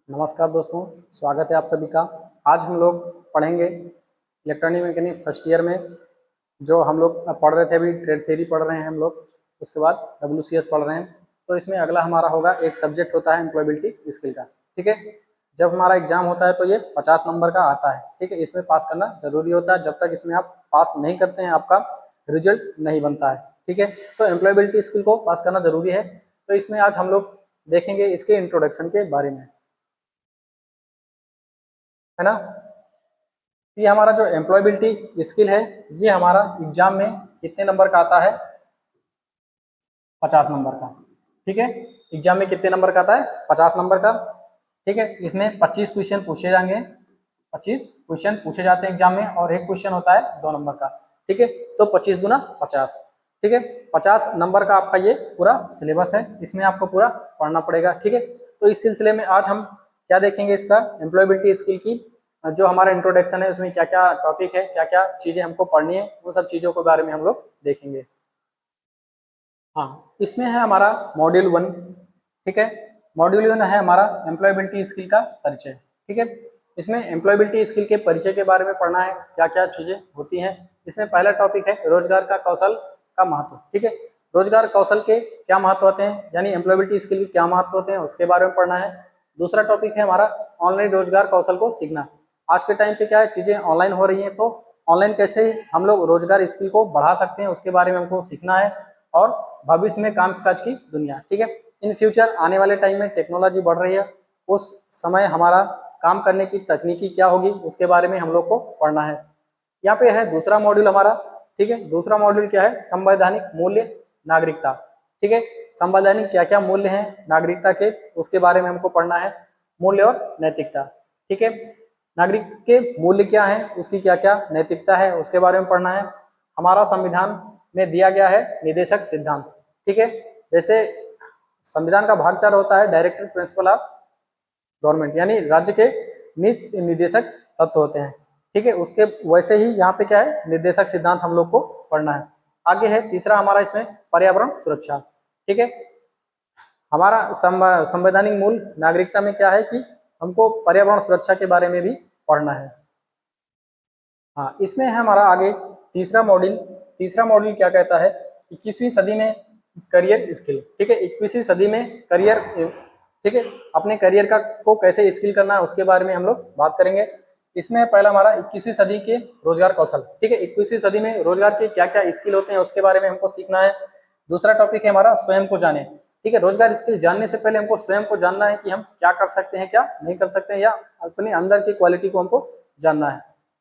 नमस्कार दोस्तों, स्वागत है आप सभी का। आज हम लोग पढ़ेंगे इलेक्ट्रॉनिक मैकेनिक फर्स्ट ईयर में जो हम लोग पढ़ रहे थे। अभी ट्रेड थ्योरी पढ़ रहे हैं हम लोग, उसके बाद WCS पढ़ रहे हैं। तो इसमें अगला हमारा होगा, एक सब्जेक्ट होता है एम्प्लॉयबिलिटी स्किल का। ठीक है, जब हमारा एग्जाम होता है तो ये 50 नंबर का आता है। ठीक है, इसमें पास करना जरूरी होता है। जब तक इसमें आप पास नहीं करते हैं आपका रिजल्ट नहीं बनता है। ठीक है, तो एम्प्लॉयबिलिटी स्किल को पास करना जरूरी है। तो इसमें आज हम लोग देखेंगे इसके इंट्रोडक्शन के बारे में, है ना। ये हमारा जो एम्प्लॉयबिलिटी स्किल है, ये हमारा एग्जाम में कितने नंबर का आता है? 50 नंबर का। ठीक है, एग्जाम में कितने नंबर का आता है? 50 नंबर का। ठीक है, इसमें 25 क्वेश्चन पूछे जाएंगे। 25 क्वेश्चन पूछे जाते हैं एग्जाम में, और एक क्वेश्चन होता है 2 नंबर का। ठीक है, तो 25 दूना 50। ठीक है, 50 नंबर का आपका ये पूरा सिलेबस है, इसमें आपको पूरा पढ़ना पड़ेगा। ठीक है, तो इस सिलसिले में आज हम क्या देखेंगे, इसका एम्प्लॉयबिलिटी स्किल की जो हमारा इंट्रोडक्शन है उसमें क्या क्या टॉपिक है, क्या क्या चीजें हमको पढ़नी है, उन सब चीजों के बारे में हम लोग देखेंगे। हाँ, इसमें है हमारा मॉड्यूल 1। ठीक है, मॉड्यूल 1 है हमारा एम्प्लॉयबिलिटी स्किल का परिचय। ठीक है, इसमें एम्प्लॉयबिलिटी स्किल के परिचय के बारे में पढ़ना है, क्या क्या चीजें होती हैं। इसमें पहला टॉपिक है रोजगार का कौशल का महत्व। ठीक है, रोजगार कौशल के क्या महत्व होते हैं, यानी एम्प्लॉयबिलिटी स्किल के क्या महत्व होते हैं, उसके बारे में पढ़ना है। दूसरा टॉपिक है हमारा ऑनलाइन रोजगार कौशल को सीखना। आज के टाइम पे क्या है, चीजें ऑनलाइन हो रही हैं, तो ऑनलाइन कैसे हम लोग रोजगार स्किल को बढ़ा सकते हैं, उसके बारे में हमको सीखना है। और भविष्य में कामकाज की दुनिया। ठीक है, इन फ्यूचर आने वाले टाइम में टेक्नोलॉजी बढ़ रही है, उस समय हमारा काम करने की तकनीकी क्या होगी, उसके बारे में हम लोग को पढ़ना है। यहाँ पे है दूसरा मॉड्यूल हमारा। ठीक है, दूसरा मॉड्यूल क्या है? संवैधानिक मूल्य नागरिकता। ठीक है, संवैधानिक क्या क्या मूल्य हैं नागरिकता के, उसके बारे में हमको पढ़ना है। मूल्य और नैतिकता। ठीक है, नागरिक के मूल्य क्या है, उसकी क्या क्या नैतिकता है, उसके बारे में पढ़ना है। हमारा संविधान में दिया गया है निदेशक सिद्धांत। ठीक है, जैसे संविधान का भाग 4 होता है डायरेक्टर प्रिंसिपल ऑफ गवर्नमेंट, यानी राज्य के निदेशक तत्व होते हैं। ठीक है, उसके वैसे ही यहाँ पे क्या है, निर्देशक सिद्धांत हम लोग को पढ़ना है। आगे है तीसरा हमारा इसमें पर्यावरण सुरक्षा। ठीक है, हमारा संवैधानिक मूल नागरिकता में क्या है कि हमको पर्यावरण सुरक्षा के बारे में भी पढ़ना है। हाँ, इसमें है हमारा आगे तीसरा मॉड्यूल। तीसरा मॉड्यूल क्या कहता है? 21वीं सदी में करियर स्किल। ठीक है, 21वीं सदी में करियर। ठीक है, अपने करियर का को कैसे स्किल करना है, उसके बारे में हम लोग बात करेंगे। इसमें पहला हमारा 21वीं सदी के रोजगार कौशल। ठीक है, 21वीं सदी में रोजगार के क्या क्या स्किल होते हैं, उसके बारे में हमको सीखना है। दूसरा टॉपिक है हमारा स्वयं को जाने। ठीक है, रोजगार स्किल जानने से पहले हमको स्वयं को जानना है कि हम क्या कर सकते हैं, क्या नहीं कर सकते हैं, या अपने अंदर की क्वालिटी को हमको जानना है।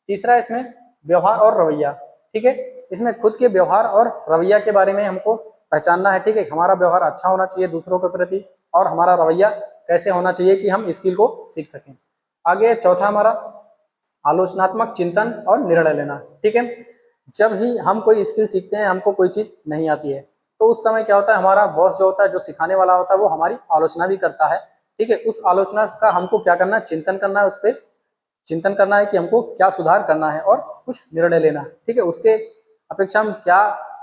तीसरा इसमें व्यवहार और रवैया। ठीक है, इसमें खुद के व्यवहार और रवैया के बारे में हमको पहचानना है। ठीक है, हमारा व्यवहार अच्छा होना चाहिए दूसरों के प्रति, और हमारा रवैया कैसे होना चाहिए कि हम स्किल को सीख सकें। आगे चौथा हमारा आलोचनात्मक चिंतन और निर्णय लेना। ठीक है, जब ही हम कोई स्किल सीखते हैं, हमको कोई चीज नहीं आती है, तो उस समय क्या होता है, हमारा बॉस जो होता है, जो सिखाने वाला होता है, वो हमारी आलोचना भी करता है। ठीक है, उस आलोचना का हमको क्या करना है, चिंतन करना है, उस पर चिंतन करना है कि हमको क्या सुधार करना है और कुछ निर्णय लेना है। ठीक है, उसके अपेक्षा हम क्या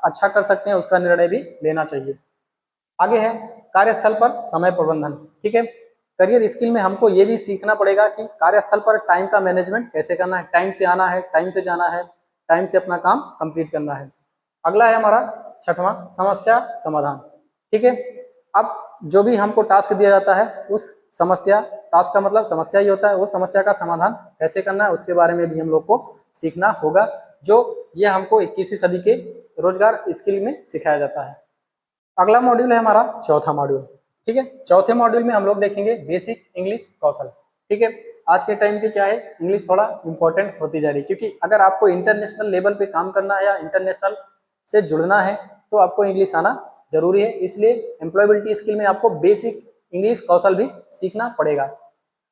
अच्छा कर सकते हैं, उसका निर्णय भी लेना चाहिए। आगे है कार्यस्थल पर समय प्रबंधन। ठीक है, करियर स्किल में हमको ये भी सीखना पड़ेगा कि कार्यस्थल पर टाइम का मैनेजमेंट कैसे करना है, टाइम से आना है, टाइम से जाना है, टाइम से अपना काम कंप्लीट करना है। अगला है हमारा छठवां समस्या समाधान। ठीक है, अब जो भी हमको टास्क दिया जाता है, उस समस्या, टास्क का मतलब समस्या ही होता है, उस समस्या का समाधान कैसे करना है, उसके बारे में भी हम लोग को सीखना होगा, जो ये हमको 21वीं सदी के रोजगार स्किल में सिखाया जाता है। अगला मॉड्यूल है हमारा चौथा मॉड्यूल। ठीक है, चौथे मॉड्यूल में हम लोग देखेंगे बेसिक इंग्लिश कौशल। ठीक है, आज के टाइम पे क्या है, इंग्लिश थोड़ा इंपॉर्टेंट होती जा रही है, क्योंकि अगर आपको इंटरनेशनल लेवल पे काम करना है या इंटरनेशनल से जुड़ना है, तो आपको इंग्लिश आना जरूरी है। इसलिए एम्प्लॉयबिलिटी स्किल में आपको बेसिक इंग्लिश कौशल भी सीखना पड़ेगा।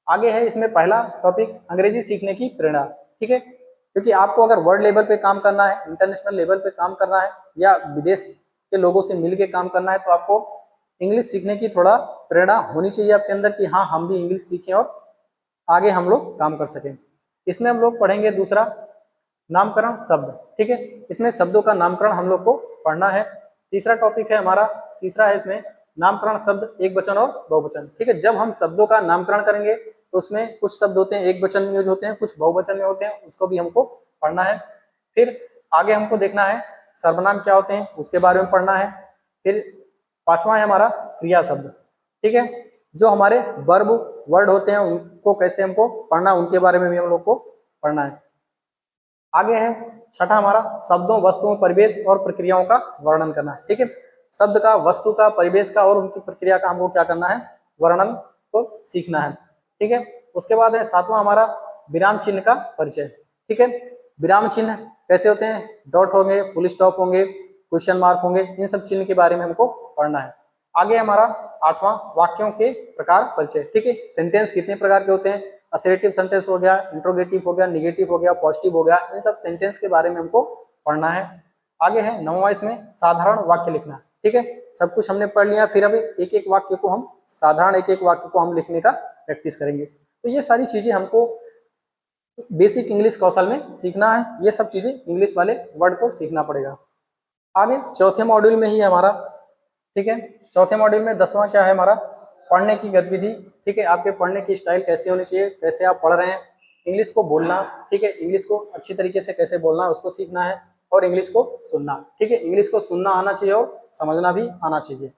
आगे है इसमें पहला टॉपिक अंग्रेजी सीखने की प्रेरणा। ठीक है, क्योंकि आपको अगर वर्ल्ड लेवल पे काम करना है, इंटरनेशनल लेवल पे काम करना है, या विदेश के लोगों से मिलके काम करना है, तो आपको इंग्लिश सीखने की थोड़ा प्रेरणा होनी चाहिए आपके अंदर कि हाँ, हम भी इंग्लिश सीखें और आगे हम लोग काम कर सकें। इसमें हम लोग पढ़ेंगे दूसरा नामकरण शब्द। ठीक है, इसमें शब्दों का नामकरण हम लोग को पढ़ना है। तीसरा टॉपिक है हमारा, तीसरा है इसमें नामकरण शब्द एक वचन और बहुवचन। ठीक है, जब हम शब्दों का नामकरण करेंगे तो उसमें कुछ शब्द होते हैं एक वचन में यूज होते हैं, कुछ बहुवचन में होते हैं, उसको भी हमको पढ़ना है। फिर आगे हमको देखना है सर्वनाम क्या होते हैं, उसके बारे में पढ़ना है। फिर पांचवा है हमारा क्रिया शब्द, ठीक है, जो हमारे वर्ब वर्ड होते हैं उनको कैसे हमको पढ़ना, उनके बारे में भी हम लोग को पढ़ना है। आगे है छठा हमारा शब्दों, वस्तुओं, परिवेश और प्रक्रियाओं का वर्णन करना, ठीक है। शब्द का, वस्तु का, परिवेश का और उनकी प्रक्रिया का हमको क्या करना है, वर्णन को सीखना है, ठीक है। उसके बाद है सातवां हमारा विराम चिन्ह का परिचय, ठीक है। विराम चिन्ह कैसे होते हैं, डॉट होंगे, फुल स्टॉप होंगे, क्वेश्चन मार्क होंगे, इन सब चिन्ह के बारे में हमको पढ़ना है। आगे हमारा आठवां वाक्यों के प्रकार परिचय, ठीक है। सेंटेंस कितने प्रकार के होते हैं, असर्टिव सेंटेंस हो गया, इंट्रोगेटिव हो गया, निगेटिव हो गया, पॉजिटिव हो गया, इन सब सेंटेंस के बारे में हमको पढ़ना है। आगे है नौवां इसमें साधारण वाक्य लिखना, ठीक है। सब कुछ हमने पढ़ लिया, फिर अब एक एक वाक्य को हम साधारण एक एक वाक्य को हम लिखने का प्रैक्टिस करेंगे। तो ये सारी चीजें हमको बेसिक इंग्लिश कौशल में सीखना है, ये सब चीजें इंग्लिश वाले वर्ड को सीखना पड़ेगा। आगे चौथे मॉड्यूल में ही हमारा, ठीक है, चौथे मॉड्यूल में 10वां क्या है हमारा, पढ़ने की गतिविधि, ठीक है। आपके पढ़ने की स्टाइल कैसी होनी चाहिए, कैसे आप पढ़ रहे हैं, इंग्लिश को बोलना, ठीक है, इंग्लिश को अच्छी तरीके से कैसे बोलना है उसको सीखना है, और इंग्लिश को सुनना, ठीक है, इंग्लिश को सुनना आना चाहिए और समझना भी आना चाहिए।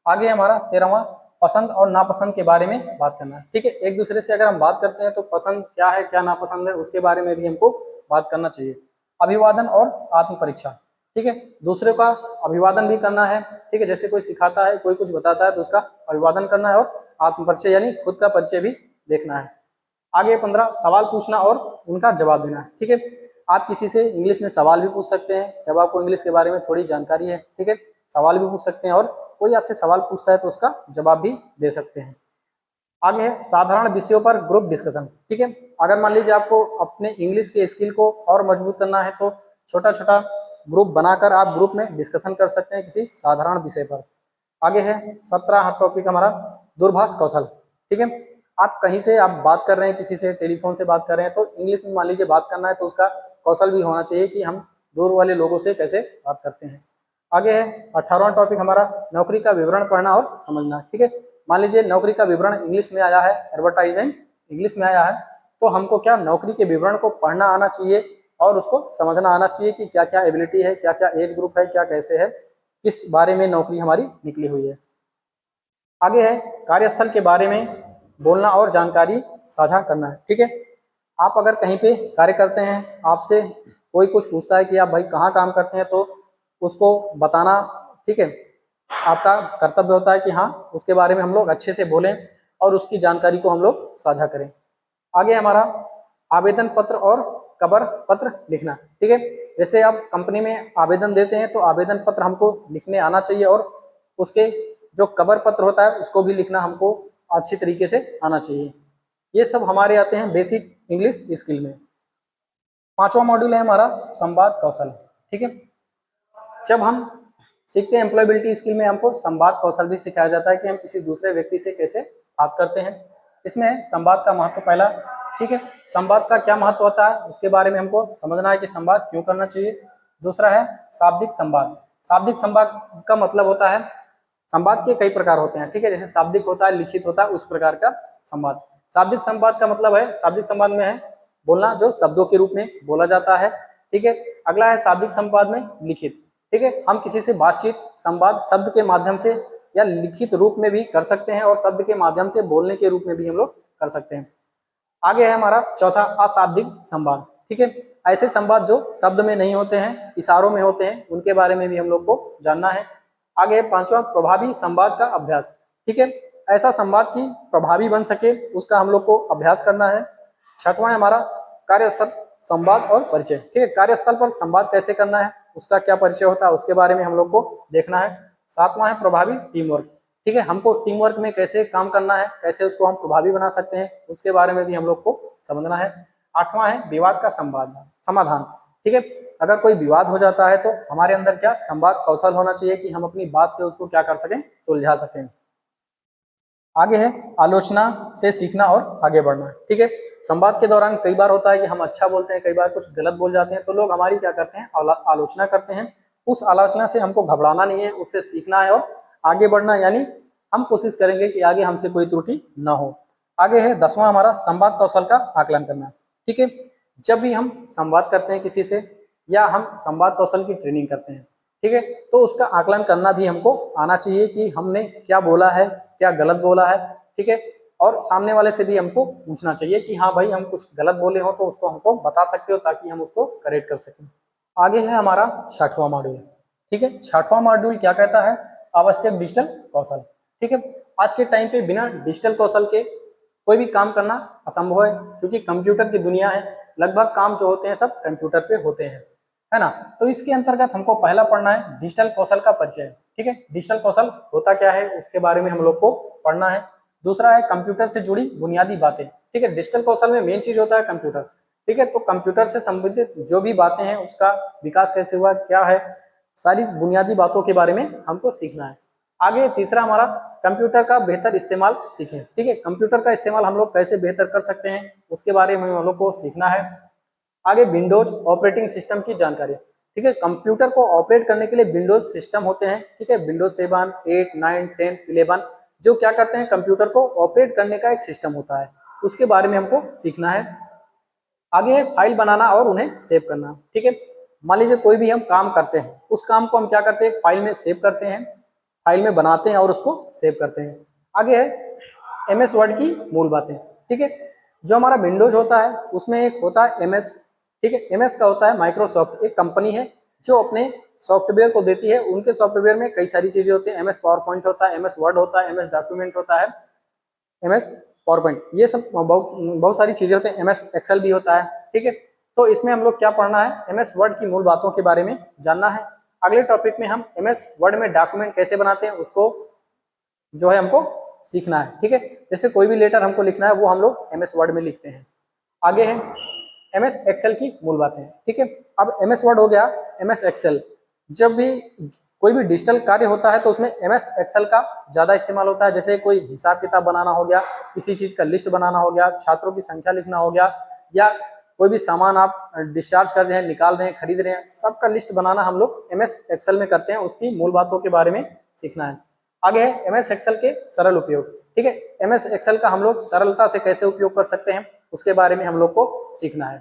आगे हमारा 13वां पसंद और नापसंद के बारे में बात करना है, ठीक है। एक दूसरे से अगर हम बात करते हैं तो पसंद क्या है, क्या नापसंद है, उसके बारे में भी हमको बात करना चाहिए। अभिवादन और आत्म परीक्षा, ठीक है, दूसरे का अभिवादन भी करना है, ठीक है, जैसे कोई सिखाता है, कोई कुछ बताता है तो उसका अभिवादन करना है, और आत्म परिचय यानी खुद का परिचय भी देखना है। आगे 15 सवाल पूछना और उनका जवाब देना, ठीक है। आप किसी से इंग्लिश में सवाल भी पूछ सकते हैं जब आपको इंग्लिश के बारे में थोड़ी जानकारी है, ठीक है, सवाल भी पूछ सकते हैं, और कोई आपसे सवाल पूछता है तो उसका जवाब भी दे सकते हैं। आगे है साधारण विषयों पर ग्रुप डिस्कशन, ठीक है। अगर मान लीजिए आपको अपने इंग्लिश के स्किल को और मजबूत करना है तो छोटा छोटा ग्रुप बनाकर आप ग्रुप में डिस्कशन कर सकते हैं किसी साधारण विषय पर। आगे है 17 टॉपिक हमारा दूरभाष कौशल, ठीक है। आप कहीं से आप बात कर रहे हैं, किसी से टेलीफोन से बात कर रहे हैं तो इंग्लिश में मान लीजिए बात करना है तो उसका कौशल भी होना चाहिए कि हम दूर वाले लोगों से कैसे बात करते हैं। आगे है 18वां टॉपिक हमारा नौकरी का विवरण पढ़ना और समझना, ठीक है। मान लीजिए नौकरी का विवरण इंग्लिश में आया है, एडवर्टाइजमेंट इंग्लिश में आया है, तो हमको क्या नौकरी के विवरण को पढ़ना आना चाहिए और उसको समझना आना चाहिए कि क्या क्या एबिलिटी है, क्या क्या एज ग्रुप है, क्या कैसे है, किस बारे में नौकरी हमारी निकली हुई है। आगे है कार्यस्थल के बारे में बोलना और जानकारी साझा करना है, ठीक है। आप अगर कहीं पे कार्य करते हैं, आपसे कोई कुछ पूछता है कि आप भाई कहाँ काम करते हैं, तो उसको बताना, ठीक है, आपका कर्तव्य होता है कि हाँ उसके बारे में हम लोग अच्छे से बोलें और उसकी जानकारी को हम लोग साझा करें। आगे हमारा आवेदन पत्र और कवर पत्र लिखना, ठीक है। जैसे आप कंपनी में आवेदन देते हैं तो आवेदन पत्र हमको लिखने आना चाहिए, और उसके जो कवर पत्र होता है उसको भी लिखना हमको अच्छी तरीके से आना चाहिए। ये सब हमारे आते हैं बेसिक इंग्लिश स्किल में। 5वां मॉड्यूल है हमारा संवाद कौशल, ठीक है। जब हम सीखते हैं एम्प्लॉयबिलिटी स्किल में हमको संवाद कौशल भी सिखाया जाता है कि हम किसी दूसरे व्यक्ति से कैसे बात करते हैं। इसमें संवाद का महत्व पहला, ठीक है, संवाद का क्या महत्व होता है उसके बारे में हमको समझना है कि संवाद क्यों करना चाहिए। दूसरा है शाब्दिक संवाद। शाब्दिक संवाद का मतलब होता है, संवाद के कई प्रकार होते हैं, ठीक है, जैसे शाब्दिक होता है, लिखित होता है, उस प्रकार का संवाद। शाब्दिक संवाद का मतलब है, शाब्दिक संवाद में है बोलना जो शब्दों के रूप में बोला जाता है, ठीक है। अगला है शाब्दिक संवाद में लिखित, ठीक है, हम किसी से बातचीत संवाद शब्द के माध्यम से या लिखित रूप में भी कर सकते हैं, और शब्द के माध्यम से बोलने के रूप में भी हम लोग कर सकते हैं। आगे है हमारा चौथा अशाब्दिक संवाद, ठीक है, ऐसे संवाद जो शब्द में नहीं होते हैं, इशारों में होते हैं, उनके बारे में भी हम लोग को जानना है। आगे 5वां प्रभावी संवाद का अभ्यास, ठीक है, ऐसा संवाद की प्रभावी बन सके उसका हम लोग को अभ्यास करना है। 6वां हमारा कार्यस्थल संवाद और परिचय, ठीक है, कार्यस्थल पर संवाद कैसे करना है, उसका क्या परिचय होता है, उसके बारे में हम लोग को देखना है। 7वां है प्रभावी टीम वर्क, ठीक है, हमको टीम वर्क में कैसे काम करना है, कैसे उसको हम प्रभावी बना सकते हैं, उसके बारे में भी हम लोग को समझना है। 8वां है विवाद का समाधान, ठीक है, अगर कोई विवाद हो जाता है तो हमारे अंदर क्या संवाद कौशल होना चाहिए कि हम अपनी बात से उसको क्या कर सकें, सुलझा सकें। आगे है आलोचना से सीखना और आगे बढ़ना, ठीक है। संवाद के दौरान कई बार होता है कि हम अच्छा बोलते हैं, कई बार कुछ गलत बोल जाते हैं, तो लोग हमारी क्या करते हैं, आलोचना करते हैं। उस आलोचना से हमको घबराना नहीं है, उससे सीखना है और आगे बढ़ना, यानी हम कोशिश करेंगे कि आगे हमसे कोई त्रुटि ना हो। आगे है 10वां हमारा संवाद कौशल का आकलन करना। ठीक है, जब भी हम संवाद करते हैं किसी से या हम संवाद कौशल की ट्रेनिंग करते हैं, ठीक है, तो उसका आकलन करना भी हमको आना चाहिए कि हमने क्या बोला है, क्या गलत बोला है। ठीक है, और सामने वाले से भी हमको पूछना चाहिए कि हाँ भाई हम कुछ गलत बोले हो तो उसको हमको बता सकते हो ताकि हम उसको करेक्ट कर सकें। आगे है हमारा 6वां मॉड्यूल। ठीक है, 6वां मॉड्यूल क्या कहता है, आवश्यक डिजिटल कौशल। ठीक है, आज के टाइम पे बिना डिजिटल कौशल के कोई भी काम करना असंभव है, क्योंकि कंप्यूटर की दुनिया है, लगभग काम जो होते हैं सब कंप्यूटर पे होते हैं, है ना। तो इसके अंतर्गत हमको पहला पढ़ना है डिजिटल कौशल का परिचय। ठीक है, डिजिटल कौशल होता क्या है उसके बारे में हम लोग को पढ़ना है। दूसरा है कंप्यूटर से जुड़ी बुनियादी बातें। ठीक है, डिजिटल कौशल में मेन चीज होता है कंप्यूटर। ठीक है, तो कंप्यूटर से संबंधित जो भी बातें हैं उसका विकास कैसे हुआ, क्या है, सारी बुनियादी बातों के बारे में हमको सीखना है। आगे तीसरा हमारा कंप्यूटर का बेहतर इस्तेमाल सीखें। ठीक है, कंप्यूटर का इस्तेमाल हम लोग कैसे बेहतर कर सकते हैं उसके बारे में हम लोग को सीखना है। आगे विंडोज ऑपरेटिंग सिस्टम की जानकारी। ठीक है, कंप्यूटर को ऑपरेट करने के लिए विंडोज सिस्टम होते हैं। ठीक है, विंडोज 7, 8, 9, 10, 11 जो क्या करते हैं, कंप्यूटर को ऑपरेट करने का एक सिस्टम होता है, उसके बारे में हमको सीखना है। आगे है फाइल बनाना और उन्हें सेव करना। ठीक है, मान लीजिए कोई भी हम काम करते हैं, उस काम को हम क्या करते हैं, फाइल में सेव करते हैं, फाइल में बनाते हैं और उसको सेव करते हैं। आगे है एमएस वर्ड की मूल बातें। ठीक है, जो हमारा विंडोज होता है उसमें एक होता है एमएस। ठीक है, एमएस का होता है माइक्रोसॉफ्ट, एक कंपनी है जो अपने सॉफ्टवेयर को देती है। उनके सॉफ्टवेयर में कई सारी चीजें होती हैं, एमएस पावर पॉइंट होता है, एमएस वर्ड होता है, एमएस डॉक्यूमेंट होता है, एमएस पावर पॉइंट, ये सब बहुत सारी चीजें होती हैं, एमएस एक्सेल भी होता है। ठीक है, तो इसमें हम लोग क्या पढ़ना है, एमएस वर्ड की मूल बातों के बारे में जानना है। अगले टॉपिक में हम एमएस वर्ड में डॉक्यूमेंट कैसे बनाते हैं उसको जो है हमको सीखना है। ठीक है, जैसे कोई भी लेटर हमको लिखना है वो हम लोग एमएस वर्ड में लिखते हैं। आगे है एमएस एक्सेल की मूल बातें। ठीक है, अब एमएस वर्ड हो गया, एमएस एक्सेल। जब भी कोई भी डिजिटल कार्य होता है तो उसमें एमएस एक्सेल का ज्यादा इस्तेमाल होता है। जैसे कोई हिसाब किताब बनाना हो गया, किसी चीज का लिस्ट बनाना हो गया, छात्रों की संख्या लिखना हो गया, या कोई भी सामान आप डिस्चार्ज कर रहे हैं, निकाल रहे हैं, खरीद रहे हैं, सबका लिस्ट बनाना हम लोग एमएस एक्सेल में करते हैं। उसकी मूल बातों के बारे में सीखना है। आगे है एमएस एक्सेल के सरल उपयोग। ठीक है, एमएस एक्सेल का हम लोग सरलता से कैसे उपयोग कर सकते हैं उसके बारे में हम लोग को सीखना है।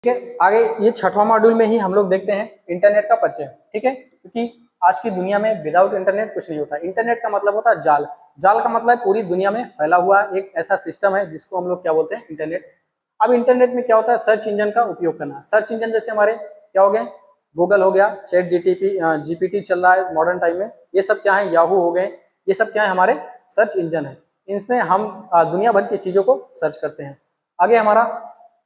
ठीक है, आगे ये 6वां मॉड्यूल में ही हम लोग देखते हैं इंटरनेट का परिचय। ठीक है, क्योंकि आज की दुनिया में विदाउट इंटरनेट कुछ नहीं होता। इंटरनेट का मतलब होता है जाल। जाल का मतलब पूरी दुनिया में फैला हुआ एक ऐसा सिस्टम है जिसको हम लोग क्या बोलते हैं, इंटरनेट। अब इंटरनेट में क्या होता है, सर्च इंजन का उपयोग करना। सर्च इंजन जैसे हमारे क्या हो गए, गूगल हो गया, चैट जीपीटी चल रहा है मॉडर्न टाइम में, ये सब क्या है, याहू हो गए, ये सब क्या है, हमारे सर्च इंजन है। इनमें हम दुनिया भर की चीजों को सर्च करते हैं। आगे हमारा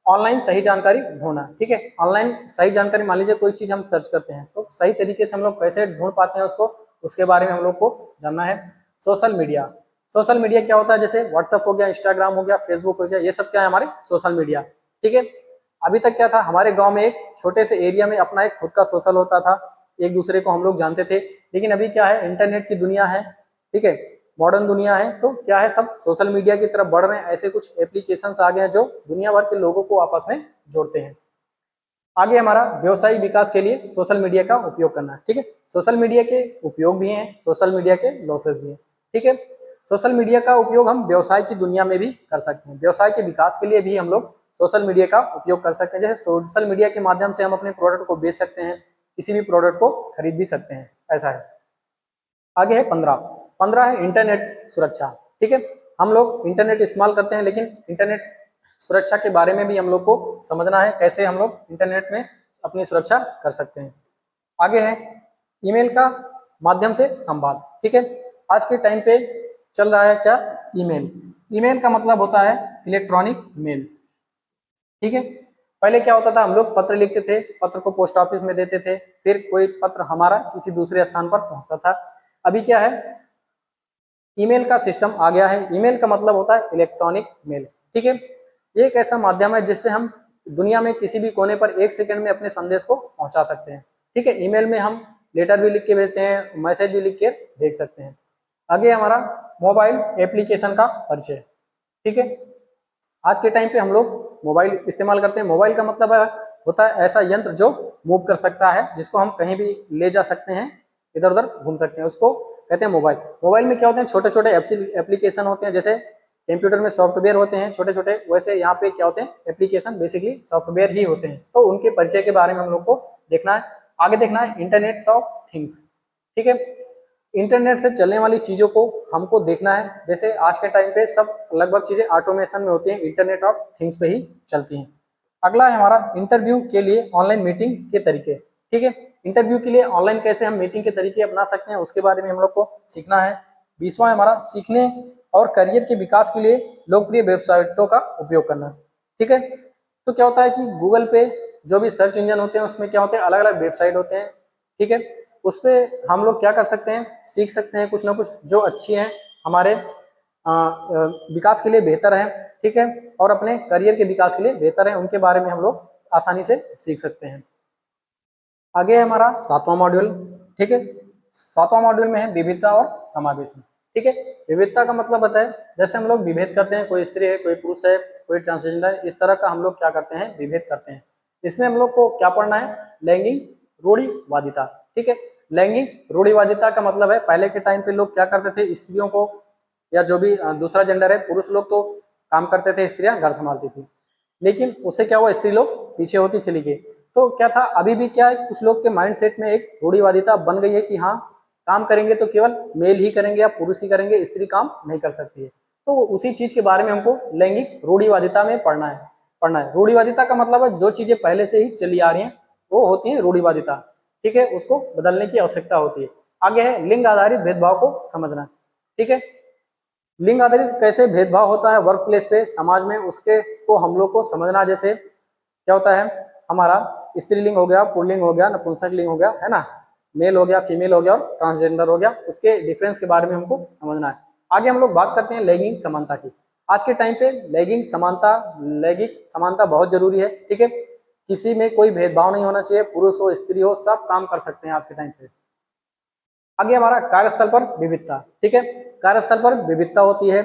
ऑनलाइन सही जानकारी ढूंढना। ठीक है, ऑनलाइन सही जानकारी, मान लीजिए कोई चीज हम सर्च करते हैं तो सही तरीके से हम लोग कैसे ढूंढ पाते हैं उसको, उसके बारे में हम लोग को जानना है। Social media. सोशल मीडिया क्या होता है, जैसे व्हाट्सअप हो गया, इंस्टाग्राम हो गया, फेसबुक हो गया, ये सब क्या है, हमारे सोशल मीडिया। ठीक है, अभी तक क्या था, हमारे गांव में एक छोटे से एरिया में अपना एक खुद का सोशल होता था, एक दूसरे को हम लोग जानते थे। लेकिन अभी क्या है, इंटरनेट की दुनिया है, ठीक है, मॉडर्न दुनिया है, तो क्या है, सब सोशल मीडिया की तरफ बढ़ रहे हैं। ऐसे कुछ एप्लीकेशंस आ गए हैं जो दुनिया भर के लोगों को आपस में जोड़ते हैं। आगे हमारा व्यवसायिक विकास के लिए सोशल मीडिया का उपयोग करना है। ठीक है, सोशल मीडिया के उपयोग भी हैं, सोशल मीडिया के लॉसेस भी हैं। ठीक है, सोशल मीडिया का उपयोग हम व्यवसाय की दुनिया में भी कर सकते हैं। व्यवसाय के विकास के लिए भी हम लोग सोशल मीडिया का उपयोग कर सकते हैं। जैसे सोशल मीडिया के माध्यम से हम अपने प्रोडक्ट को बेच सकते हैं, किसी भी प्रोडक्ट को खरीद भी सकते हैं, ऐसा है। आगे है 15 है इंटरनेट सुरक्षा। ठीक है, हम लोग इंटरनेट इस्तेमाल करते हैं, लेकिन इंटरनेट सुरक्षा के बारे में भी हम लोग को समझना है, कैसे हम लोग इंटरनेट में अपनी सुरक्षा कर सकते हैं। आगे है ईमेल का माध्यम से संवाद। ठीक है, आज के टाइम पे चल रहा है क्या, ईमेल। ईमेल का मतलब होता है इलेक्ट्रॉनिक मेल। ठीक है, पहले क्या होता था, हम लोग पत्र लिखते थे, पत्र को पोस्ट ऑफिस में देते थे, फिर कोई पत्र हमारा किसी दूसरे स्थान पर पहुंचता था। अभी क्या है, ईमेल का सिस्टम आ गया है। ईमेल का मतलब होता है इलेक्ट्रॉनिक मेल। ठीक है, ये एक ऐसा माध्यम है जिससे हम दुनिया में किसी भी कोने पर 1 सेकंड में अपने संदेश को पहुंचा सकते हैं। ठीक है, ईमेल में हम लेटर भी लिख के भेजते हैं, मैसेज भी लिख के भेज सकते हैं। आगे हमारा मोबाइल एप्लीकेशन का परिचय। ठीक है, आज के टाइम पे हम लोग मोबाइल इस्तेमाल करते हैं। मोबाइल का मतलब होता है ऐसा यंत्र जो मूव कर सकता है, जिसको हम कहीं भी ले जा सकते हैं, इधर उधर घूम सकते हैं, उसको कहते हैं मोबाइल। मोबाइल में क्या होते हैं, छोटे छोटे एप्लीकेशन होते हैं, जैसे कंप्यूटर में सॉफ्टवेयर होते हैं छोटे छोटे, वैसे यहाँ पे क्या होते हैं, एप्लीकेशन बेसिकली सॉफ्टवेयर ही होते हैं। तो उनके परिचय के बारे में हम लोग को देखना है। आगे देखना है इंटरनेट ऑफ थिंग्स। ठीक है, इंटरनेट से चलने वाली चीजों को हमको देखना है। जैसे आज के टाइम पे सब लगभग चीजें ऑटोमेशन में होती हैं, इंटरनेट ऑफ थिंग्स पे ही चलती हैं। अगला है हमारा इंटरव्यू के लिए ऑनलाइन मीटिंग के तरीके। ठीक है, इंटरव्यू के लिए ऑनलाइन कैसे हम मीटिंग के तरीके अपना सकते हैं उसके बारे में हम लोग को सीखना है। 20वां है हमारा सीखने और करियर के विकास के लिए लोकप्रिय वेबसाइटों का उपयोग करना। ठीक है, तो क्या होता है कि गूगल पे जो भी सर्च इंजन होते हैं उसमें क्या होते हैं, अलग अलग वेबसाइट होते हैं। ठीक है, उस पर हम लोग क्या कर सकते हैं, सीख सकते हैं कुछ ना कुछ जो अच्छी हैं, हमारे विकास के लिए बेहतर है। ठीक है, और अपने करियर के विकास के लिए बेहतर है, उनके बारे में हम लोग आसानी से सीख सकते हैं। आगे है हमारा 7वां मॉड्यूल। ठीक है, 7वां मॉड्यूल में है विविधता और समावेशन। ठीक है, विविधता का मतलब होता है जैसे हम लोग विभेद करते हैं, कोई स्त्री है, कोई पुरुष है, कोई ट्रांसजेंडर है, इस तरह का हम लोग क्या करते हैं, विभेद करते हैं। इसमें हम लोग को क्या पढ़ना है, लैंगिक रूढ़िवादिता। ठीक है, लैंगिक रूढ़िवादिता का मतलब है पहले के टाइम पे लोग क्या करते थे, स्त्रियों को या जो भी दूसरा जेंडर है, पुरुष लोग तो काम करते थे, स्त्रियां घर संभालती थी, लेकिन उससे क्या हुआ, स्त्री लोग पीछे होती चली गई। तो क्या था, अभी भी क्या है, कुछ लोग के माइंड सेट में एक रूढ़िवादिता बन गई है कि हाँ, काम करेंगे तो केवल मेल ही करेंगे या पुरुष ही करेंगे, स्त्री काम नहीं कर सकती है। तो उसी चीज के बारे में हमको लैंगिक रूढ़िवादिता में पढ़ना है। रूढ़िवादिता का मतलब है जो चीजें पहले से ही चली आ रही हैं वो होती है रूढ़िवादिता। ठीक है, उसको बदलने की आवश्यकता होती है। आगे है लिंग आधारित भेदभाव को समझना। ठीक है, लिंग आधारित कैसे भेदभाव होता है वर्क प्लेस पे, समाज में, उसके को हम लोग को समझना। जैसे क्या होता है, हमारा स्त्रीलिंग हो गया, पुल्लिंग हो गया, नपुंसक लिंग हो गया, है ना, मेल हो गया, फीमेल हो गया और ट्रांसजेंडर हो गया, उसके डिफरेंस के बारे में हमको समझना है। आगे हम लोग बात करते हैं लैंगिक समानता की। आज के टाइम पे लैंगिक समानता बहुत जरूरी है। ठीक है, किसी में कोई भेदभाव नहीं होना चाहिए, पुरुष हो स्त्री हो सब काम कर सकते हैं आज के टाइम पे। आगे हमारा कार्यस्थल पर विविधता। ठीक है, कार्यस्थल पर विविधता होती है।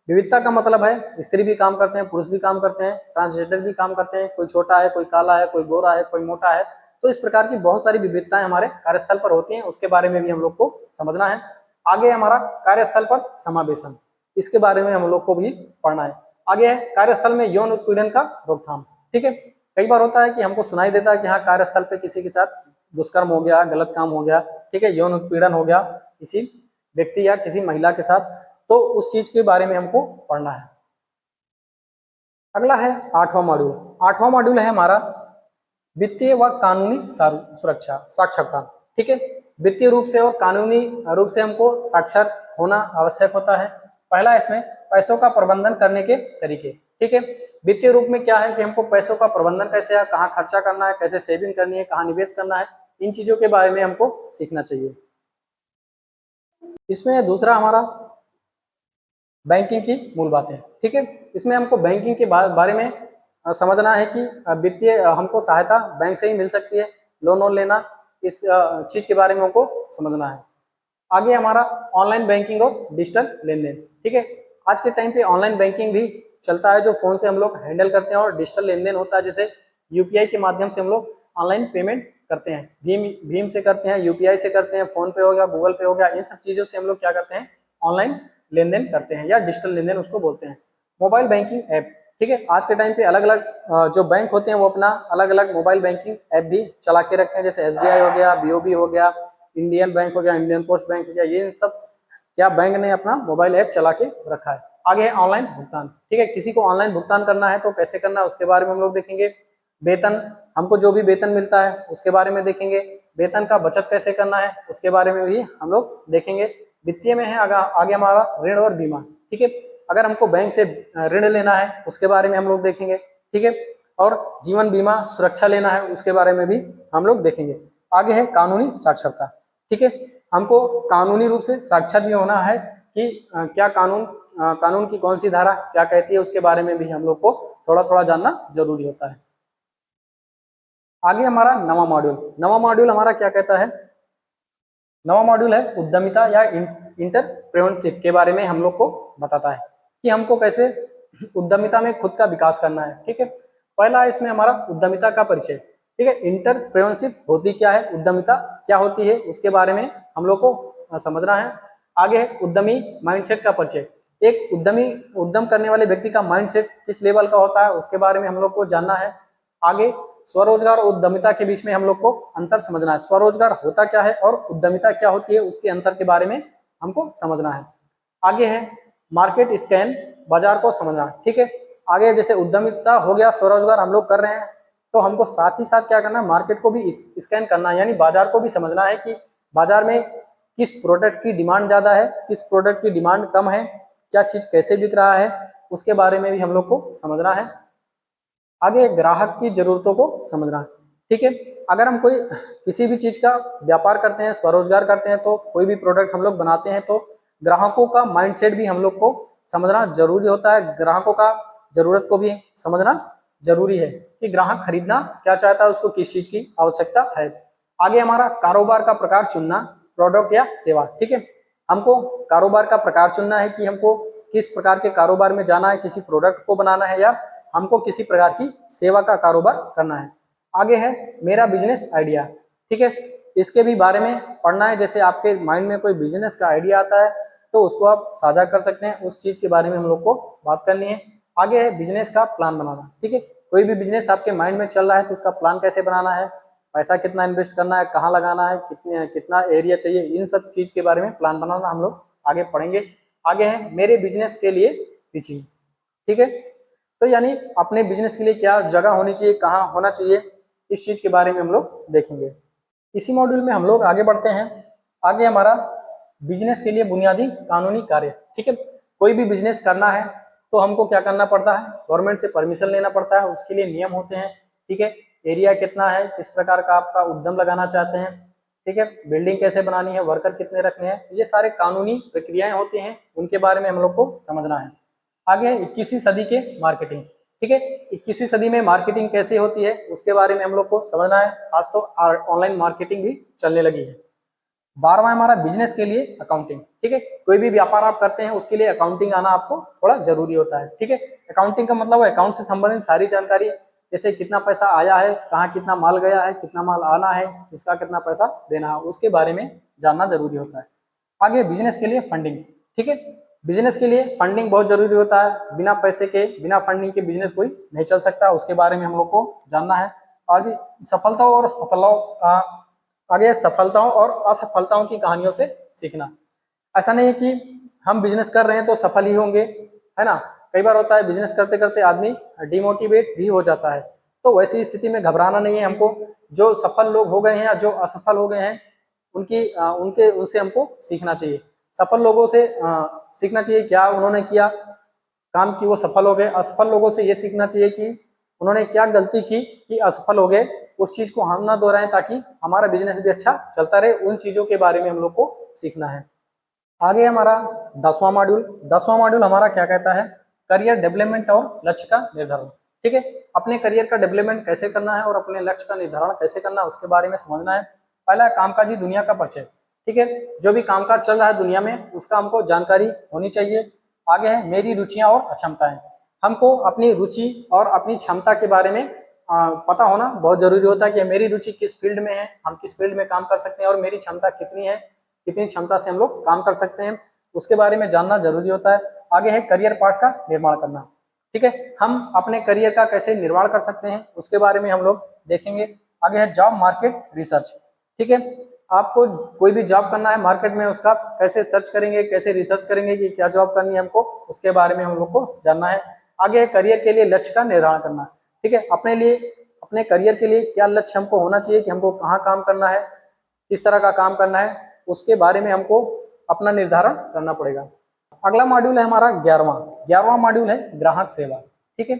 विविधता का मतलब है स्त्री भी काम करते हैं, पुरुष भी काम करते हैं, ट्रांसजेंडर भी काम करते हैं, कोई छोटा है, कोई काला है, कोई गोरा है, कोई मोटा है। तो इस प्रकार की बहुत सारी विविधताएं हमारे कार्यस्थल पर होती हैं, उसके बारे में भी हम लोग को समझना है। आगे हमारा कार्यस्थल पर समावेशन, इसके बारे में हम लोग को भी पढ़ना है। आगे है कार्यस्थल में यौन उत्पीड़न का रोकथाम। ठीक है, कई बार होता है कि हमको सुनाई देता है कि हाँ, कार्यस्थल पे किसी के साथ दुष्कर्म हो गया, गलत काम हो गया, ठीक है, यौन उत्पीड़न हो गया किसी व्यक्ति या किसी महिला के साथ, तो उस चीज के बारे में हमको पढ़ना है। अगला है 8वां मॉड्यूल। 8वां मॉड्यूल है हमारा वित्तीय व कानूनी सुरक्षा साक्षरता। ठीक है, वित्तीय रूप से और कानूनी रूप से हमको साक्षर होना आवश्यक होता है। पहला इसमें पैसों का प्रबंधन करने के तरीके। ठीक है, वित्तीय रूप में क्या है कि हमको पैसों का प्रबंधन कैसे है, कहाँ खर्चा करना है, कैसे सेविंग करनी है, कहाँ निवेश करना है, इन चीजों के बारे में हमको सीखना चाहिए। इसमें दूसरा हमारा बैंकिंग की मूल बातें। ठीक है, इसमें हमको बैंकिंग के बारे में समझना है कि वित्तीय हमको सहायता बैंक से ही मिल सकती है, लोन लेना, इस चीज के बारे में हमको समझना है। आगे हमारा ऑनलाइन बैंकिंग और डिजिटल लेन देन। ठीक है, आज के टाइम पे ऑनलाइन बैंकिंग भी चलता है जो फोन से हम लोग हैंडल करते हैं, और डिजिटल लेन देन होता है जैसे यूपीआई के माध्यम से हम लोग ऑनलाइन पेमेंट करते हैं, भीम से करते हैं, यूपीआई से करते हैं, फोन पे हो गया, गूगल पे हो गया, इन सब चीजों से हम लोग क्या करते हैं, ऑनलाइन लेन देन करते हैं या डिजिटल लेन देन उसको बोलते हैं। Mobile banking app. ठीक है, आज के टाइम पे अलग अलग जो बैंक होते हैं वो अपना अलग अलग मोबाइल बैंकिंग ऐप भी चला के रखे हैं, जैसे एसबीआई हो गया, बीओबी हो गया, इंडियन बैंक हो गया, इंडियन पोस्ट बैंक हो गया, ये सब क्या बैंक ने अपना मोबाइल ऐप चला के रखा है। आगे है ऑनलाइन भुगतान। ठीक है, किसी को ऑनलाइन भुगतान करना है तो कैसे करना है उसके बारे में हम लोग देखेंगे। वेतन, हमको जो भी वेतन मिलता है उसके बारे में देखेंगे। वेतन का बचत कैसे करना है उसके बारे में भी हम लोग देखेंगे। वित्तीय में है आगे हमारा ऋण और बीमा। ठीक है, अगर हमको बैंक से ऋण लेना है उसके बारे में हम लोग देखेंगे। ठीक है, और जीवन बीमा सुरक्षा लेना है उसके बारे में भी हम लोग देखेंगे। आगे है कानूनी साक्षरता। ठीक है, हमको कानूनी रूप से साक्षर भी होना है कि क्या कानून की कौन सी धारा क्या कहती है उसके बारे में भी हम लोग को थोड़ा थोड़ा जानना जरूरी होता है। आगे हमारा नवा मॉड्यूल हमारा क्या कहता है, नवा मॉड्यूल है उद्यमिता या इंटरप्रेन्योरशिप के बारे में हम लोग को बताता है कि हमको कैसे उद्यमिता में खुद का विकास करना है। ठीक है, पहला इसमें हमारा उद्यमिता का परिचय। ठीक है, इंटरप्रेन्योरशिप होती क्या है, उद्यमिता क्या होती है, उसके बारे में हम लोग को समझना है। आगे है उद्यमी माइंडसेट का परिचय। एक उद्यम करने वाले व्यक्ति का माइंडसेट किस लेवल का होता है उसके बारे में हम लोग को जानना है। आगे स्वरोजगार और उद्यमिता के बीच में हम लोग को अंतर समझना है, स्वरोजगार होता क्या है और उद्यमिता क्या होती है उसके अंतर के बारे में हमको समझना है। आगे है मार्केट स्कैन, बाजार को समझना, ठीक है। आगे जैसे उद्यमिता हो गया, स्वरोजगार हम लोग कर रहे हैं, तो हमको साथ ही साथ क्या करना है, मार्केट को भी स्कैन करना है, यानी बाजार को भी समझना है कि बाजार में किस प्रोडक्ट की डिमांड ज्यादा है, किस प्रोडक्ट की डिमांड कम है, क्या चीज कैसे बिक रहा है, उसके बारे में भी हम लोग को समझना है। आगे ग्राहक की जरूरतों को समझना, ठीक है। अगर हम कोई किसी भी चीज का व्यापार करते हैं, स्वरोजगार करते हैं, तो कोई भी प्रोडक्ट हम लोग बनाते हैं तो ग्राहकों का माइंडसेट भी हम लोग को समझना जरूरी होता है। ग्राहकों का जरूरत को भी समझना जरूरी है कि ग्राहक खरीदना क्या चाहता है, उसको किस चीज की आवश्यकता है। आगे हमारा कारोबार का प्रकार चुनना, प्रोडक्ट या सेवा, ठीक है। हमको कारोबार का प्रकार चुनना है कि हमको किस प्रकार के कारोबार में जाना है, किसी प्रोडक्ट को बनाना है या हमको किसी प्रकार की सेवा का कारोबार करना है। आगे है मेरा बिजनेस आइडिया, ठीक है। इसके भी बारे में पढ़ना है। जैसे आपके माइंड में कोई बिजनेस का आइडिया आता है तो उसको आप साझा कर सकते हैं, उस चीज के बारे में हम लोग को बात करनी है। आगे है बिजनेस का प्लान बनाना, ठीक है। कोई भी बिजनेस आपके माइंड में चल रहा है तो उसका प्लान कैसे बनाना है, पैसा कितना इन्वेस्ट करना है, कहाँ लगाना है, कितना एरिया चाहिए, इन सब चीज के बारे में प्लान बनाना हम लोग आगे पढ़ेंगे। आगे है मेरे बिजनेस के लिए पिचिंग, ठीक है। तो यानी अपने बिजनेस के लिए क्या जगह होनी चाहिए, कहाँ होना चाहिए, इस चीज के बारे में हम लोग देखेंगे। इसी मॉड्यूल में हम लोग आगे बढ़ते हैं। आगे हमारा बिजनेस के लिए बुनियादी कानूनी कार्य, ठीक है। कोई भी बिजनेस करना है तो हमको क्या करना पड़ता है, गवर्नमेंट से परमिशन लेना पड़ता है, उसके लिए नियम होते हैं, ठीक है। एरिया कितना है, किस प्रकार का आपका उद्यम लगाना चाहते हैं, ठीक है। बिल्डिंग कैसे बनानी है, वर्कर कितने रखने हैं, ये सारे कानूनी प्रक्रियाएं होती हैं, उनके बारे में हम लोग को समझना है। आगे 21वीं सदी के मार्केटिंग, ठीक है। 21वीं सदी में मार्केटिंग कैसे होती है उसके बारे में हम लोग को समझना है। आज तो ऑनलाइन मार्केटिंग भी चलने लगी है। 12वां हमारा बिजनेस के लिए अकाउंटिंग, ठीक है। कोई भी व्यापार आप करते हैं उसके लिए अकाउंटिंग आना आपको थोड़ा जरूरी होता है, ठीक है। अकाउंटिंग का मतलब अकाउंट से संबंधित सारी जानकारी, जैसे कितना पैसा आया है, कहाँ कितना माल गया है, कितना माल आना है, किसका कितना पैसा देना है, उसके बारे में जानना जरूरी होता है। आगे बिजनेस के लिए फंडिंग, ठीक है। बिजनेस के लिए फंडिंग बहुत जरूरी होता है, बिना पैसे के, बिना फंडिंग के बिजनेस कोई नहीं चल सकता, उसके बारे में हम लोग को जानना है। आगे सफलताओं और सफलताओं और असफलताओं की कहानियों से सीखना। ऐसा नहीं है कि हम बिजनेस कर रहे हैं तो सफल ही होंगे, है ना। कई बार होता है बिजनेस करते करते आदमी डिमोटिवेट भी हो जाता है, तो वैसी स्थिति में घबराना नहीं है हमको। जो सफल लोग हो गए हैं या जो असफल हो गए हैं उनसे हमको सीखना चाहिए। सफल लोगों से सीखना चाहिए क्या उन्होंने किया काम की वो सफल हो गए, असफल लोगों से ये सीखना चाहिए कि उन्होंने क्या गलती की कि असफल हो गए, उस चीज को हम ना दोहराएं ताकि हमारा बिजनेस भी अच्छा चलता रहे, उन चीजों के बारे में हम लोग को सीखना है। आगे हमारा 10वां मॉड्यूल हमारा क्या कहता है, करियर डेवलपमेंट और लक्ष्य का निर्धारण, ठीक है। अपने करियर का डेवलपमेंट कैसे करना है और अपने लक्ष्य का निर्धारण कैसे करना है उसके बारे में समझना है। पहला है कामकाजी दुनिया का परिचय, ठीक है। जो भी कामकाज चल रहा है दुनिया में उसका हमको जानकारी होनी चाहिए। आगे है मेरी रुचियां और अक्षमताएं, हमको अपनी रुचि और अपनी क्षमता के बारे में पता होना बहुत जरूरी होता है कि मेरी रुचि किस फील्ड में है, हम किस फील्ड में काम कर सकते हैं और मेरी क्षमता कितनी है, कितनी क्षमता से हम लोग काम कर सकते हैं, उसके बारे में जानना जरूरी होता है। आगे है करियर पार्ट का निर्माण करना, ठीक है। हम अपने करियर का कैसे निर्माण कर सकते हैं उसके बारे में हम लोग देखेंगे। आगे है जॉब मार्केट रिसर्च, ठीक है। आपको कोई भी जॉब करना है मार्केट में, उसका कैसे सर्च करेंगे, कैसे रिसर्च करेंगे कि क्या जॉब करनी है हमको, उसके बारे में हम लोग को जानना है। आगे है करियर के लिए लक्ष्य का निर्धारण करना, ठीक है। अपने करियर के लिए क्या लक्ष्य हमको होना चाहिए कि हमको कहाँ काम करना है, किस तरह का काम करना है, उसके बारे में हमको अपना निर्धारण करना पड़ेगा। अगला मॉड्यूल है हमारा 11वां मॉड्यूल है ग्राहक सेवा, ठीक है।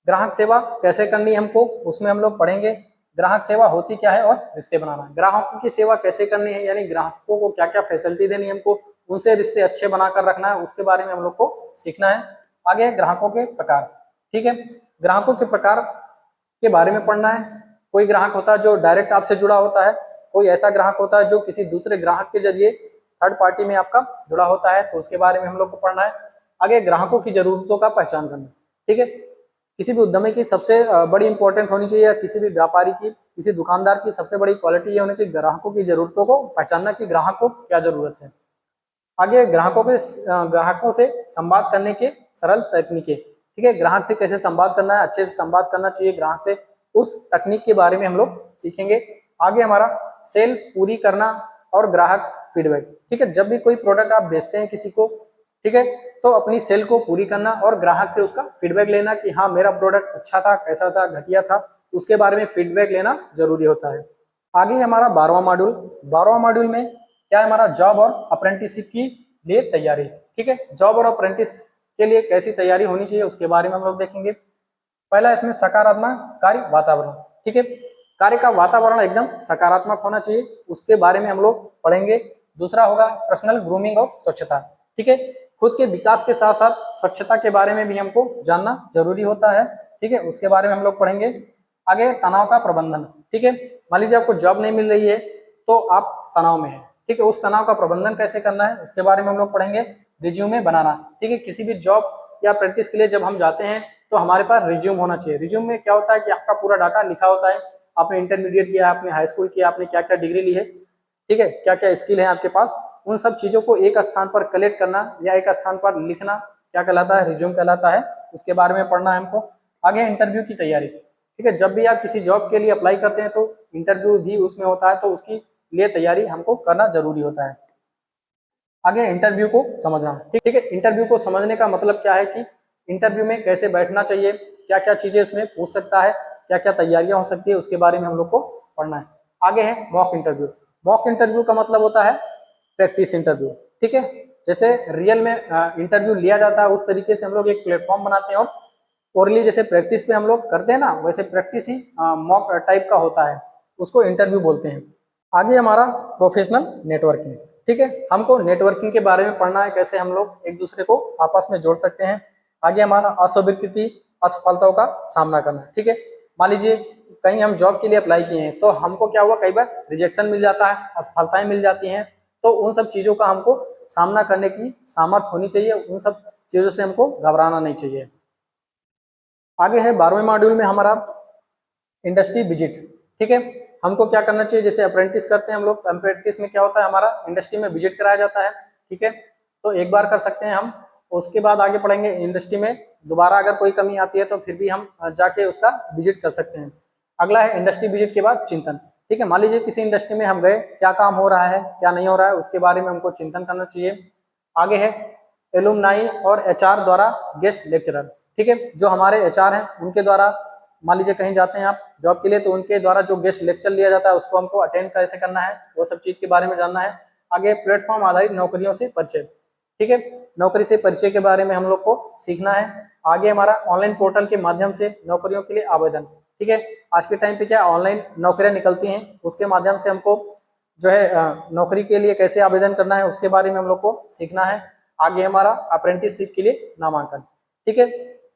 ग्राहक सेवा कैसे करनी है हमको उसमें हम लोग पढ़ेंगे। ग्राहक सेवा होती क्या है और रिश्ते बनाना, ग्राहकों की सेवा कैसे करनी है, यानी ग्राहकों को क्या क्या फैसिलिटी देनी है हमको, उनसे रिश्ते अच्छे बनाकर रखना है, उसके बारे में हम लोग को सीखना है। आगे है ग्राहकों के प्रकार, ठीक है। ग्राहकों के प्रकार के बारे में पढ़ना है। कोई ग्राहक होता है जो डायरेक्ट आपसे जुड़ा होता है, कोई ऐसा ग्राहक होता है जो किसी दूसरे ग्राहक के जरिए थर्ड पार्टी में आपका जुड़ा होता है, तो उसके बारे में हम लोग को पढ़ना है। आगे ग्राहकों की जरूरतों का पहचान करना, ठीक है। किसी भी उद्यमी की सबसे बड़ी इंपॉर्टेंट होनी चाहिए, या किसी भी व्यापारी की, किसी दुकानदार की सबसे बड़ी क्वालिटी ये होनी चाहिए ग्राहकों की जरूरतों को पहचानना कि ग्राहक को क्या जरूरत है। आगे ग्राहकों से संवाद करने के सरल तकनीकें, ठीक है, ग्राहक से कैसे संवाद करना है, अच्छे से संवाद करना चाहिए ग्राहक से, उस तकनीक के बारे में हम लोग सीखेंगे। आगे हमारा सेल पूरी करना और ग्राहक फीडबैक, ठीक है, जब भी कोई प्रोडक्ट आप बेचते हैं किसी को, ठीक है, तो अपनी सेल को पूरी करना और ग्राहक से उसका फीडबैक लेना कि हाँ मेरा प्रोडक्ट अच्छा था, कैसा था, घटिया था, उसके बारे में फीडबैक लेना जरूरी होता है। आगे हमारा 12वां मॉड्यूल, 12वां मॉड्यूल में क्या है हमारा जॉब और अप्रेंटिसशिप की लिए तैयारी, ठीक है, जॉब और अप्रेंटिस के लिए कैसी तैयारी होनी चाहिए उसके बारे में हम लोग देखेंगे। पहला इसमें सकारात्मक कार्य वातावरण, ठीक है, कार्य का वातावरण एकदम सकारात्मक होना चाहिए, उसके बारे में हम लोग पढ़ेंगे। दूसरा होगा पर्सनल ग्रूमिंग और स्वच्छता, ठीक है, खुद के विकास के साथ साथ स्वच्छता के बारे में भी हमको जानना जरूरी होता है, ठीक है, उसके बारे में हम लोग पढ़ेंगे। आगे तनाव का प्रबंधन, ठीक है, मान लीजिए आपको जॉब नहीं मिल रही है तो आप तनाव में है, ठीक है, उस तनाव का प्रबंधन कैसे करना है उसके बारे में हम लोग पढ़ेंगे। रिज्यूमे बनाना, ठीक है, किसी भी जॉब या प्रैक्टिस के लिए जब हम जाते हैं तो हमारे पास रिज्यूम होना चाहिए। रिज्यूम में क्या होता है कि आपका पूरा डाटा लिखा होता है, आपने इंटरमीडिएट किया, आपने हाई स्कूल किया, आपने क्या क्या डिग्री ली है, ठीक है, क्या क्या स्किल है आपके पास, उन सब चीजों को एक स्थान पर कलेक्ट करना या एक स्थान पर लिखना क्या कहलाता है, रिज्यूम कहलाता है, उसके बारे में पढ़ना है हमको। आगे इंटरव्यू की तैयारी, ठीक है, जब भी आप किसी जॉब के लिए अप्लाई करते हैं तो इंटरव्यू भी उसमें होता है, तो उसकी लिए तैयारी हमको करना जरूरी होता है। आगे इंटरव्यू को समझना, ठीक है, इंटरव्यू को समझने का मतलब क्या है कि इंटरव्यू में कैसे बैठना चाहिए, क्या क्या चीजें उसमें पूछ सकता है, क्या क्या तैयारियां हो सकती है, उसके बारे में हम लोग को पढ़ना है। आगे है मॉक इंटरव्यू, मॉक इंटरव्यू का मतलब होता है प्रैक्टिस इंटरव्यू, ठीक है, जैसे रियल में इंटरव्यू लिया जाता है उस तरीके से हम लोग एक प्लेटफॉर्म बनाते हैं और ओरली जैसे प्रैक्टिस पे हम लोग करते हैं ना, वैसे प्रैक्टिस ही मॉक टाइप का होता है, उसको इंटरव्यू बोलते हैं। आगे हमारा प्रोफेशनल नेटवर्किंग, ठीक है, हमको नेटवर्किंग के बारे में पढ़ना है, कैसे हम लोग एक दूसरे को आपस में जोड़ सकते हैं। आगे हमारा अस्वीकृति असफलताओं का सामना करना, ठीक है, मान लीजिए कहीं हम जॉब के लिए अप्लाई किए हैं तो हमको क्या हुआ, कई बार रिजेक्शन मिल जाता है, असफलताएं मिल जाती हैं, तो उन सब चीजों का हमको सामना करने की सामर्थ्य होनी चाहिए, उन सब चीजों से हमको घबराना नहीं चाहिए। आगे है 12वें मॉड्यूल में हमारा इंडस्ट्री विजिट, ठीक है, हमको क्या करना चाहिए, जैसे अप्रेंटिस करते हैं हम लोग, अप्रेंटिस में क्या होता है हमारा इंडस्ट्री में विजिट कराया जाता है, ठीक है, तो एक बार कर सकते हैं हम, उसके बाद आगे पढ़ेंगे इंडस्ट्री में दोबारा अगर कोई कमी आती है तो फिर भी हम जाके उसका विजिट कर सकते हैं। अगला है इंडस्ट्री विजिट के बाद चिंतन, ठीक है, मान लीजिए किसी इंडस्ट्री में हम गए, क्या काम हो रहा है क्या नहीं हो रहा है उसके बारे में हमको चिंतन करना चाहिए। आगे है एलुमनाई और एचआर द्वारा गेस्ट लेक्चरर, ठीक है, जो हमारे एचआर हैं उनके द्वारा, मान लीजिए कहीं जाते हैं आप जॉब के लिए तो उनके द्वारा जो गेस्ट लेक्चर लिया जाता है उसको हमको अटेंड कैसे करना है, वो सब चीज के बारे में जानना है। आगे प्लेटफॉर्म आधारित नौकरियों से परिचय, ठीक है, नौकरी से परिचय के बारे में हम लोग को सीखना है। आगे हमारा ऑनलाइन पोर्टल के माध्यम से नौकरियों के लिए आवेदन, ठीक है, आज के टाइम पे क्या ऑनलाइन नौकरियां निकलती हैं, उसके माध्यम से हमको जो है नौकरी के लिए कैसे आवेदन करना है उसके बारे में हम लोग को सीखना है। आगे हमारा अप्रेंटिसशिप के लिए नामांकन, ठीक है,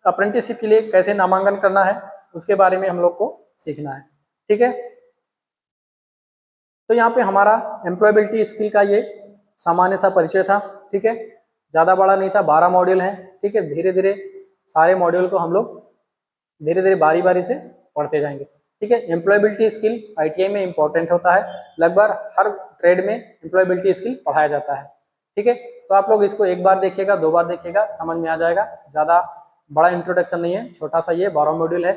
अप्रेंटिसशिप के लिए कैसे नामांकन करना है उसके बारे में हम लोग को सीखना है, ठीक है। तो यहाँ पे हमारा एम्प्लॉयबिलिटी स्किल का ये सामान्य सा परिचय था, ठीक है, ज़्यादा बड़ा नहीं था, 12 मॉड्यूल हैं, ठीक है, धीरे धीरे सारे मॉड्यूल को हम लोग धीरे धीरे बारी बारी से पढ़ते जाएंगे, ठीक है। एम्प्लॉयबिलिटी स्किल आईटीआई में इंपॉर्टेंट होता है, लगभग हर ट्रेड में एम्प्लॉयबिलिटी स्किल पढ़ाया जाता है, ठीक है, तो आप लोग इसको एक बार देखिएगा, 2 बार देखिएगा, समझ में आ जाएगा, ज़्यादा बड़ा इंट्रोडक्शन नहीं है, छोटा सा ये 12 मॉड्यूल है,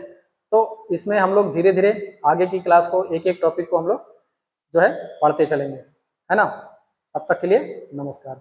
तो इसमें हम लोग धीरे धीरे आगे की क्लास को एक एक टॉपिक को हम लोग जो है पढ़ते चलेंगे, है ना। तब तक के लिए नमस्कार।